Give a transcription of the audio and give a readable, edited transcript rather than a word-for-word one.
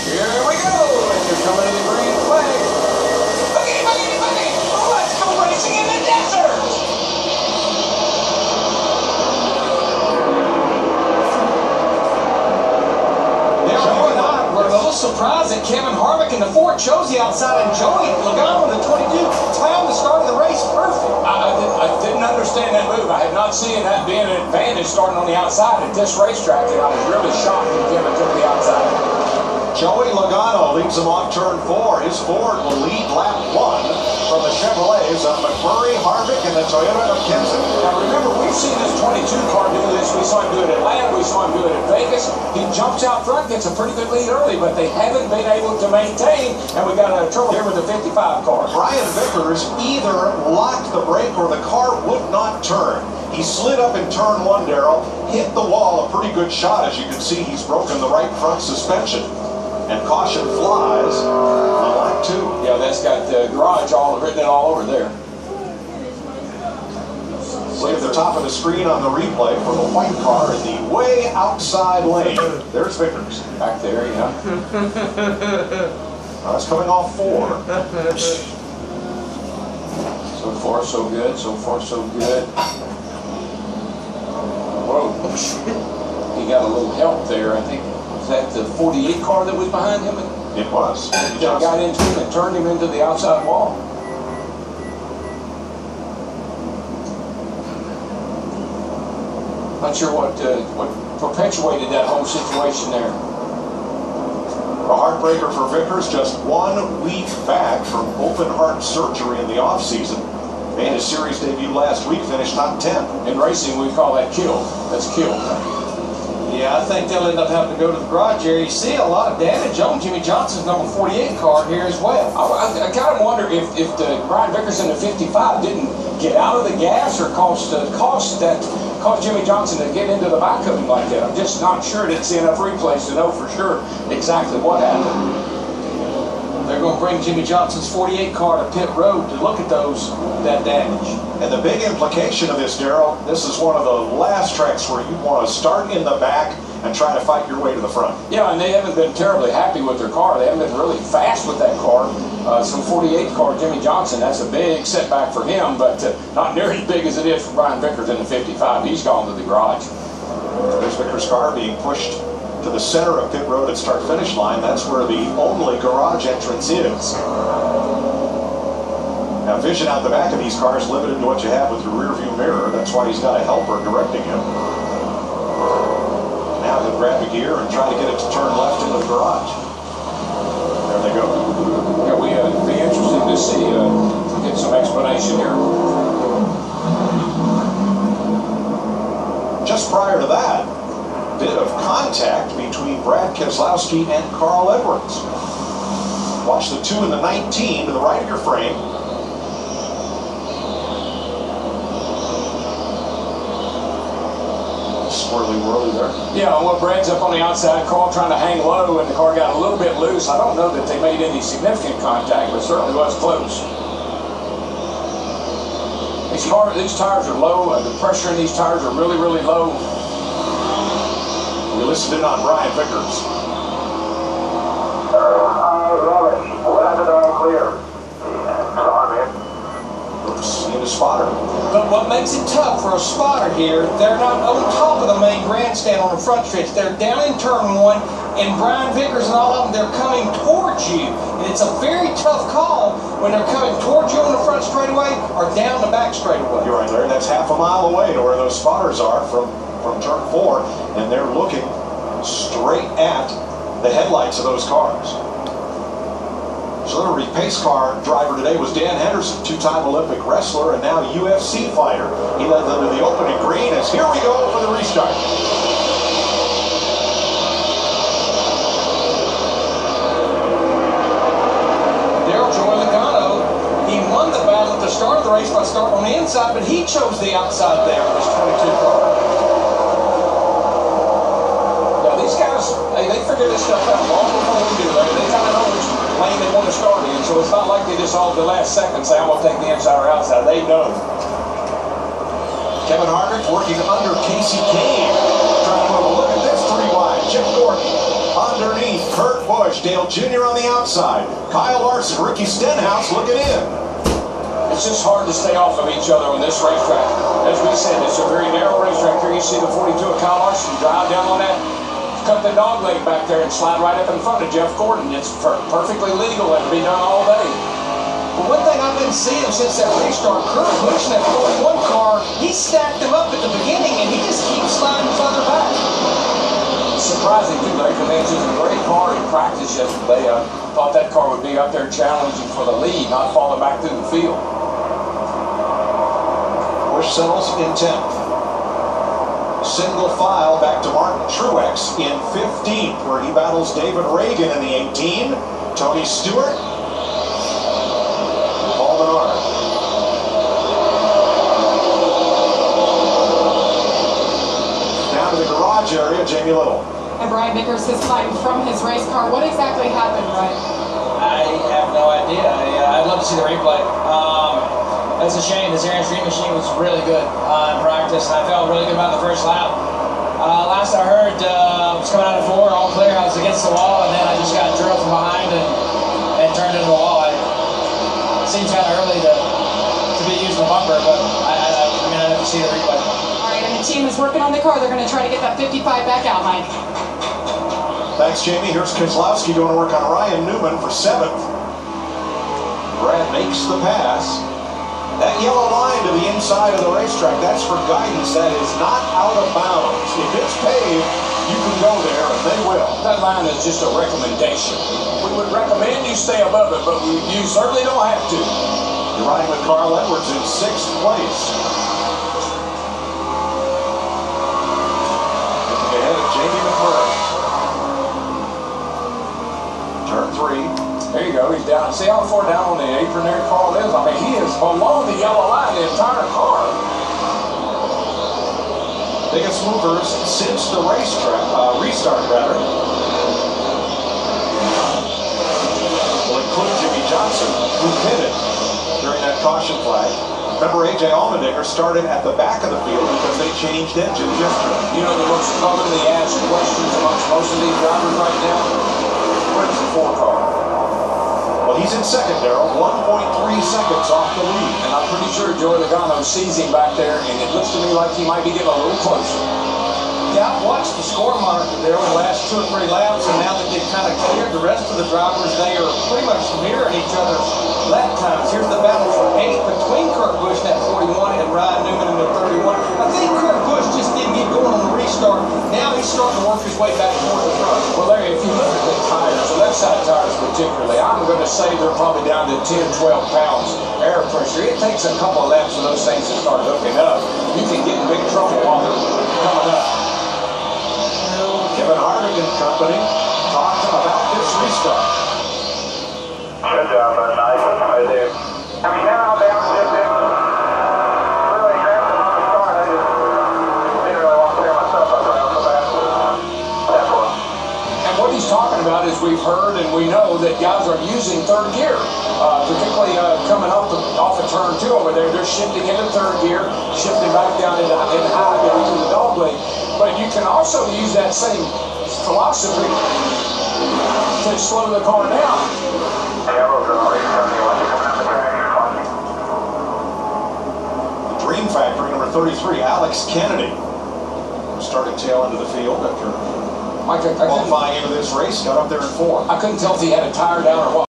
Here we go. And you're coming to the green flag. Boogie, boogie, boogie. Let's go racing in the desert. We're a little surprised that Kevin Harvick in the Ford chose the outside, and Joey Logano in the 22 timed the start of the race perfect. I didn't understand that move. I had not seen that being an advantage starting on the outside at this racetrack, and I was really shocked that Kevin took the outside. Joey Logano leads him on turn 4. His Ford will lead lap 1 from the Chevrolets of McMurray, Harvick, and the Toyota of Kensington. Now remember, we've seen this 22 car do this. We saw him do it at Atlanta. We saw him do it at Vegas. He jumps out front, gets a pretty good lead early, but they haven't been able to maintain, and we got a trouble here with the 55 car. Brian Vickers either locked the brake or the car would not turn. He slid up in turn 1, Darrell, hit the wall, a pretty good shot. As you can see, he's broken the right front suspension. And caution flies on lap 2. Yeah, that's got the garage written it all over there. See at the top of the screen on the replay for the white car in the way outside lane. There's Vickers. Back there, yeah. That's coming off 4. So far, so good. So far, so good. Whoa. He got a little help there, I think. Was that the 48 car that was behind him? It was. Got into him and turned him into the outside wall. Not sure what perpetuated that whole situation there. A heartbreaker for Vickers, just 1 week back from open heart surgery in the offseason. Made his series debut last week, finished top 10. In racing, we call that killed. That's killed. Yeah, I think they'll end up having to go to the garage area. You see a lot of damage on Jimmy Johnson's number 48 car here as well. I kind of wonder if the Brian Vickers in the 55 didn't get out of the gas or caused Jimmy Johnson to get into the back of him like that. I'm just not sure. Didn't see enough replays to know for sure exactly what happened. They're going to bring Jimmy Johnson's 48 car to pit road to look at that damage. And the big implication of this, Darrell, this is one of the last tracks where you want to start in the back and try to fight your way to the front. Yeah, and they haven't been terribly happy with their car. They haven't been really fast with that car. Some 48 car Jimmy Johnson, that's a big setback for him, but not near as big as it is for Brian Vickers in the 55. He's gone to the garage. There's Vickers' car being pushed to the center of pit road at start-finish line. That's where the only garage entrance is. Now, vision out the back of these cars limited to what you have with your rear view mirror. That's why he's got a helper directing him. Now he'll grab a gear and try to get it to turn left into the garage. There they go. Yeah, it'd be interesting to see, get some explanation here. Just prior to that, bit of contact between Brad Keselowski and Carl Edwards. Watch the 2 and the 19 to the right of your frame. Swirly whirly there. Yeah, well, Brad's up on the outside, Carl trying to hang low, and the car got a little bit loose. I don't know that they made any significant contact, but certainly was close. These tires are low. The pressure in these tires are really, really low. We listened in on Brian Vickers. Rubbish. Landed all clear. Oops, in a spotter. But what makes it tough for a spotter here, they're not on top of the main grandstand on the front stretch. They're down in turn 1, and Brian Vickers and all of them, they're coming towards you. And it's a very tough call when they're coming towards you on the front straightaway or down the back straightaway. You're right there. That's half a mile away to where those spotters are from turn 4, and they're looking straight at the headlights of those cars. Celebrity pace car driver today was Dan Henderson, 2-time Olympic wrestler and now UFC fighter. He led them to the opening green as here we go for the restart. Joey Logano, he won the battle at the start of the race by starting on the inside, but he chose the outside there with his 22 car. Yeah, these guys, they figure this stuff out long before we do. They kind of know which lane they want to start in, so it's not like they just all at the last second say, I'm going to take the inside or outside. They know. Kevin Harvick working under Casey Kane. Trying to have a look at this 3 wide. Chip Gordon Underneath, Kurt Busch, Dale Jr. on the outside. Kyle Larson, Ricky Stenhouse looking in. It's just hard to stay off of each other on this racetrack. As we said, it's a very narrow racetrack here. You see the 42 of Kyle Larson drive down on that, cut the dog leg back there and slide right up in front of Jeff Gordon. It's perfectly legal and be done all day. But one thing I've been seeing since that restart, Kurt Busch in that 41 car, he stacked them up at the beginning and he just keeps sliding further back. Surprising too, Larry, because it's a great car in practice yesterday. I thought that car would be up there challenging for the lead, not falling back through the field. Busch settles in 10th. Single file back to Martin Truex in 15th, where he battles David Reagan in the 18. Tony Stewart. Paul Menard. Down to the garage area, Jamie Little. And Brian Vickers is fighting from his race car. What exactly happened, Brian? I have no idea. I'd love to see the replay. It's a shame. This Aaron Street machine was really good in practice. I felt really good about the first lap. Last I heard, I was coming out of 4, all clear. I was against the wall, and then I just got drilled from behind and turned into a wall. It seems kind of early to be using the bumper, but I have to see the replay. All right, and the team is working on the car. They're going to try to get that 55 back out, Mike. Thanks, Jamie. Here's Keselowski doing work on Ryan Newman for 7th. Brad makes the pass. That yellow line to the inside of the racetrack, that's for guidance. That is not out of bounds. If it's paved, you can go there, and they will. That line is just a recommendation. We would recommend you stay above it, but you certainly don't have to. You're riding with Carl Edwards in 6th place. Looking ahead at Jamie McMurray. Turn 3. There you go. He's down. See how far down on the apron there Carl is? I mean, he is below the yellow line, the entire car. Biggest movers since the restart rather. Will include Jimmy Johnson, who pitted during that caution flag. Remember, A.J. Allmendinger started at the back of the field because they changed engines yesterday. You know the most commonly asked questions amongst most of these drivers right now? Where's the 4 car? Well, he's in 2nd, Darrell, 1.3 seconds off the lead. And I'm pretty sure Joey Logano sees him back there, and it looks to me like he might be getting a little closer. Yeah, I've watched the score monitor there over the last 2 or 3 laps, and now that they've kind of cleared the rest of the drivers, they are pretty much mirroring each other's lap times. Here's the battle for 8th between Kurt Busch in that 41 and Ryan Newman in the 31. I think Kurt Busch just didn't get going on the restart. Now he's starting to work his way back toward the front. Well, Larry, if you look at the tires, the left side tires particularly, I'm going to say they're probably down to 10, 12 pounds air pressure. It takes a couple of laps for those things to start hooking up. You can get in big trouble while they're coming up. Kevin Harvick and company talked about this restart. Good job, bud. Nice. Right there. I mean, now they were just really aggressive on the start. I just didn't really want to clear myself up around so fast. That's what. And what he's talking about is we've heard and we know that guys are using 3rd gear, particularly coming off of turn 2 over there. They're shifting into 3rd gear, shifting back down into high down to the dog leg. But you can also use that same philosophy to slow the car down. The Dream Factory, number 33, Alex Kennedy, started tail end of the field after qualifying into this race, got up there in 4. I couldn't tell if he had a tire down or what.